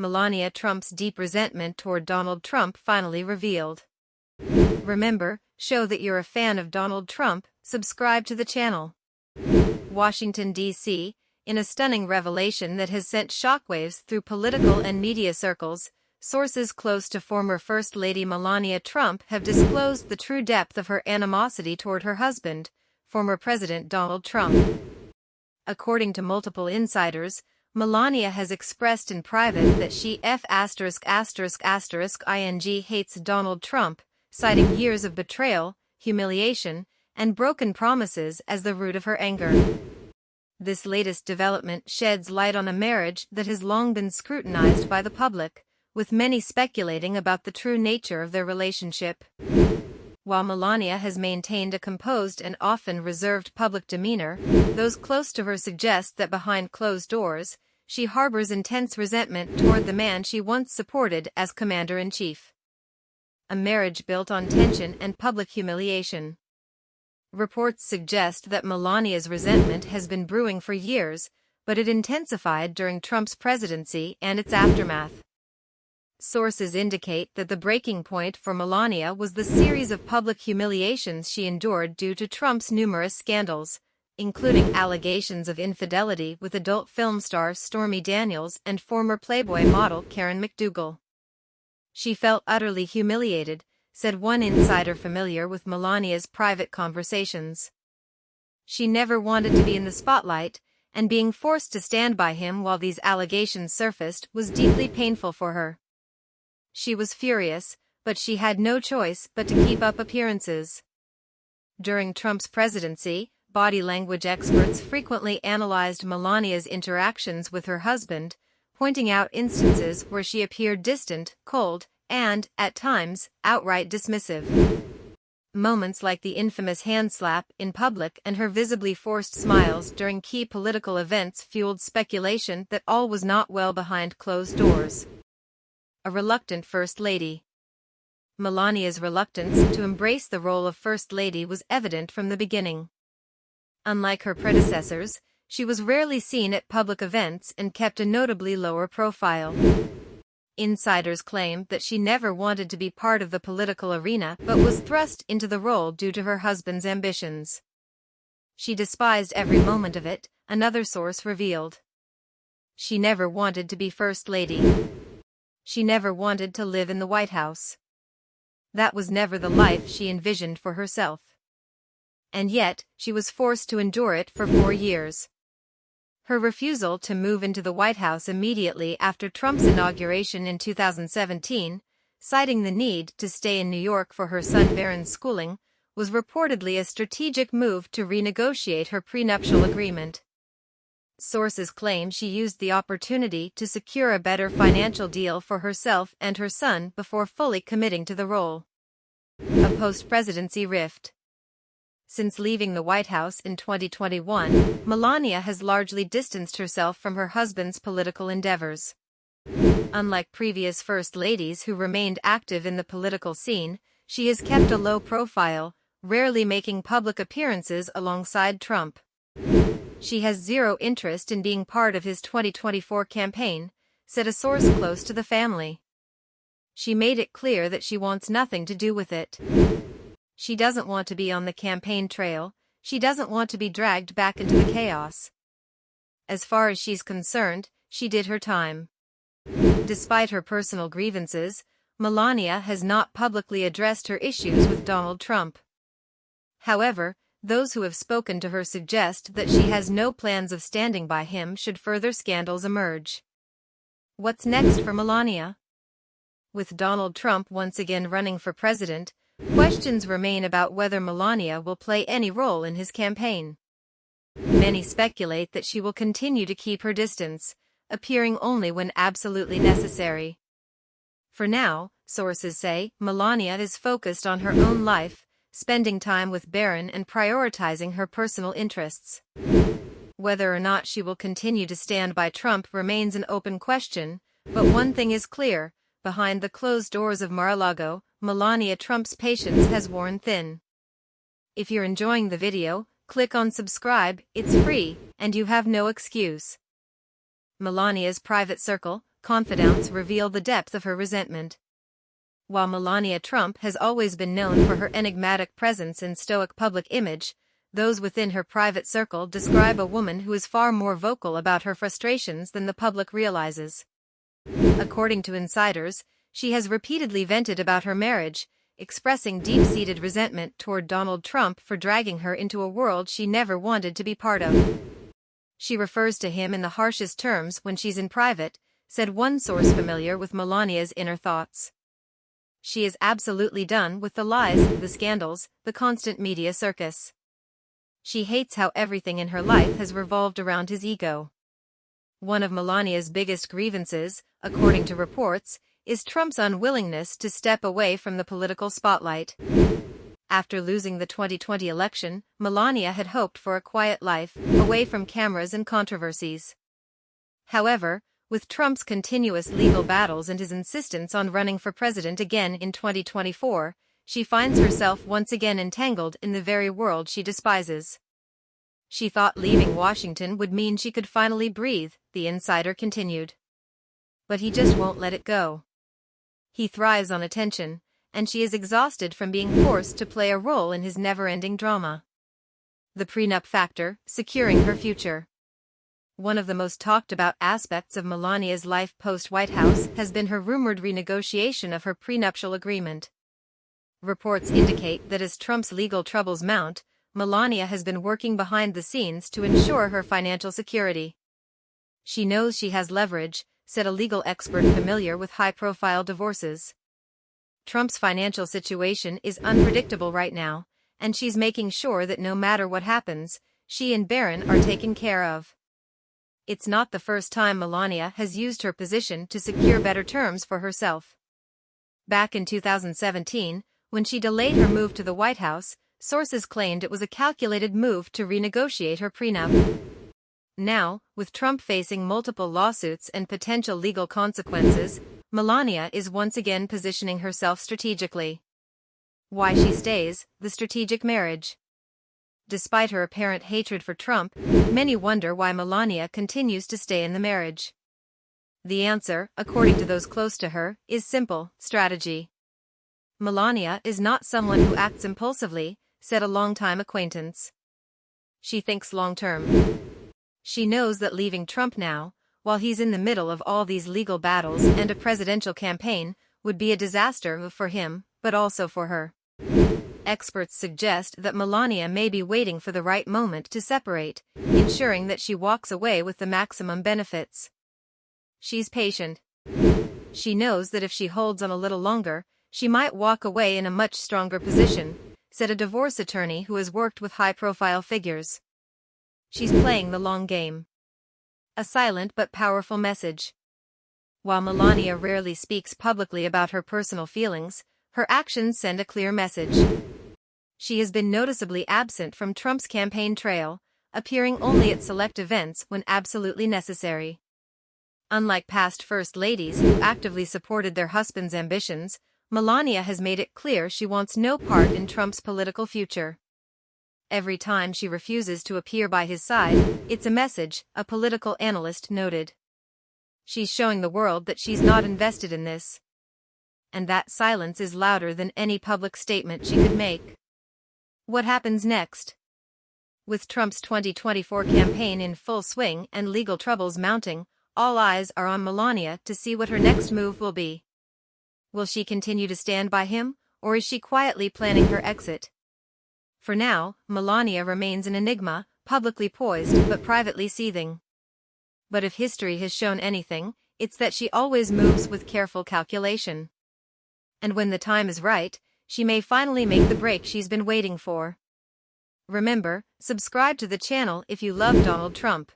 Melania Trump's deep resentment toward Donald Trump finally revealed. Remember, show that you're a fan of Donald Trump, subscribe to the channel. Washington, D.C., in a stunning revelation that has sent shockwaves through political and media circles, sources close to former First Lady Melania Trump have disclosed the true depth of her animosity toward her husband, former President Donald Trump. According to multiple insiders, Melania has expressed in private that she ing hates Donald Trump, citing years of betrayal, humiliation, and broken promises as the root of her anger. This latest development sheds light on a marriage that has long been scrutinized by the public, with many speculating about the true nature of their relationship. While Melania has maintained a composed and often reserved public demeanor, those close to her suggest that behind closed doors, she harbors intense resentment toward the man she once supported as commander-in-chief. A marriage built on tension and public humiliation. Reports suggest that Melania's resentment has been brewing for years, but it intensified during Trump's presidency and its aftermath. Sources indicate that the breaking point for Melania was the series of public humiliations she endured due to Trump's numerous scandals, including allegations of infidelity with adult film star Stormy Daniels and former Playboy model Karen McDougal. She felt utterly humiliated, said one insider familiar with Melania's private conversations. She never wanted to be in the spotlight, and being forced to stand by him while these allegations surfaced was deeply painful for her. She was furious, but she had no choice but to keep up appearances. During Trump's presidency, body language experts frequently analyzed Melania's interactions with her husband, pointing out instances where she appeared distant, cold, and, at times, outright dismissive. Moments like the infamous hand slap in public and her visibly forced smiles during key political events fueled speculation that all was not well behind closed doors. A reluctant First Lady. Melania's reluctance to embrace the role of First Lady was evident from the beginning. Unlike her predecessors, she was rarely seen at public events and kept a notably lower profile. Insiders claim that she never wanted to be part of the political arena but was thrust into the role due to her husband's ambitions. She despised every moment of it, another source revealed. She never wanted to be First Lady. She never wanted to live in the White House. That was never the life she envisioned for herself. And yet, she was forced to endure it for 4 years. Her refusal to move into the White House immediately after Trump's inauguration in 2017, citing the need to stay in New York for her son Barron's schooling, was reportedly a strategic move to renegotiate her prenuptial agreement. Sources claim she used the opportunity to secure a better financial deal for herself and her son before fully committing to the role. A post-presidency rift. Since leaving the White House in 2021, Melania has largely distanced herself from her husband's political endeavors. Unlike previous First Ladies who remained active in the political scene, she has kept a low profile, rarely making public appearances alongside Trump. She has zero interest in being part of his 2024 campaign, said a source close to the family. She made it clear that she wants nothing to do with it. She doesn't want to be on the campaign trail, she doesn't want to be dragged back into the chaos. As far as she's concerned, she did her time. Despite her personal grievances, Melania has not publicly addressed her issues with Donald Trump. However, those who have spoken to her suggest that she has no plans of standing by him should further scandals emerge. What's next for Melania? With Donald Trump once again running for president, questions remain about whether Melania will play any role in his campaign. Many speculate that she will continue to keep her distance, appearing only when absolutely necessary. For now, sources say, Melania is focused on her own life, spending time with Barron and prioritizing her personal interests. Whether or not she will continue to stand by Trump remains an open question, but one thing is clear, behind the closed doors of Mar-a-Lago, Melania Trump's patience has worn thin. If you're enjoying the video, click on subscribe, it's free, and you have no excuse. Melania's private circle. confidants reveal the depth of her resentment. While Melania Trump has always been known for her enigmatic presence and stoic public image, those within her private circle describe a woman who is far more vocal about her frustrations than the public realizes. According to insiders, she has repeatedly vented about her marriage, expressing deep-seated resentment toward Donald Trump for dragging her into a world she never wanted to be part of. She refers to him in the harshest terms when she's in private, said one source familiar with Melania's inner thoughts. She is absolutely done with the lies, the scandals, the constant media circus. She hates how everything in her life has revolved around his ego. One of Melania's biggest grievances, according to reports, is Trump's unwillingness to step away from the political spotlight. After losing the 2020 election, Melania had hoped for a quiet life, away from cameras and controversies. However, with Trump's continuous legal battles and his insistence on running for president again in 2024, she finds herself once again entangled in the very world she despises. She thought leaving Washington would mean she could finally breathe, the insider continued. But he just won't let it go. He thrives on attention, and she is exhausted from being forced to play a role in his never-ending drama. The prenup factor, securing her future. One of the most talked-about aspects of Melania's life post-White House has been her rumored renegotiation of her prenuptial agreement. Reports indicate that as Trump's legal troubles mount, Melania has been working behind the scenes to ensure her financial security. She knows she has leverage, said a legal expert familiar with high-profile divorces. Trump's financial situation is unpredictable right now, and she's making sure that no matter what happens, she and Barron are taken care of. It's not the first time Melania has used her position to secure better terms for herself. Back in 2017, when she delayed her move to the White House, sources claimed it was a calculated move to renegotiate her prenup. Now, with Trump facing multiple lawsuits and potential legal consequences, Melania is once again positioning herself strategically. Why she stays, the strategic marriage. Despite her apparent hatred for Trump, many wonder why Melania continues to stay in the marriage. The answer, according to those close to her, is simple: strategy. Melania is not someone who acts impulsively, said a longtime acquaintance. She thinks long-term. She knows that leaving Trump now, while he's in the middle of all these legal battles and a presidential campaign, would be a disaster for him, but also for her. Experts suggest that Melania may be waiting for the right moment to separate, ensuring that she walks away with the maximum benefits. She's patient. She knows that if she holds on a little longer, she might walk away in a much stronger position, said a divorce attorney who has worked with high-profile figures. She's playing the long game. A silent but powerful message. While Melania rarely speaks publicly about her personal feelings, her actions send a clear message. She has been noticeably absent from Trump's campaign trail, appearing only at select events when absolutely necessary. Unlike past first ladies who actively supported their husbands' ambitions, Melania has made it clear she wants no part in Trump's political future. Every time she refuses to appear by his side, it's a message, a political analyst noted. She's showing the world that she's not invested in this. And that silence is louder than any public statement she could make. What happens next? With Trump's 2024 campaign in full swing and legal troubles mounting, all eyes are on Melania to see what her next move will be. Will she continue to stand by him, or is she quietly planning her exit? For now, Melania remains an enigma, publicly poised but privately seething. But if history has shown anything, it's that she always moves with careful calculation. And when the time is right, she may finally make the break she's been waiting for. Remember, subscribe to the channel if you love Donald Trump.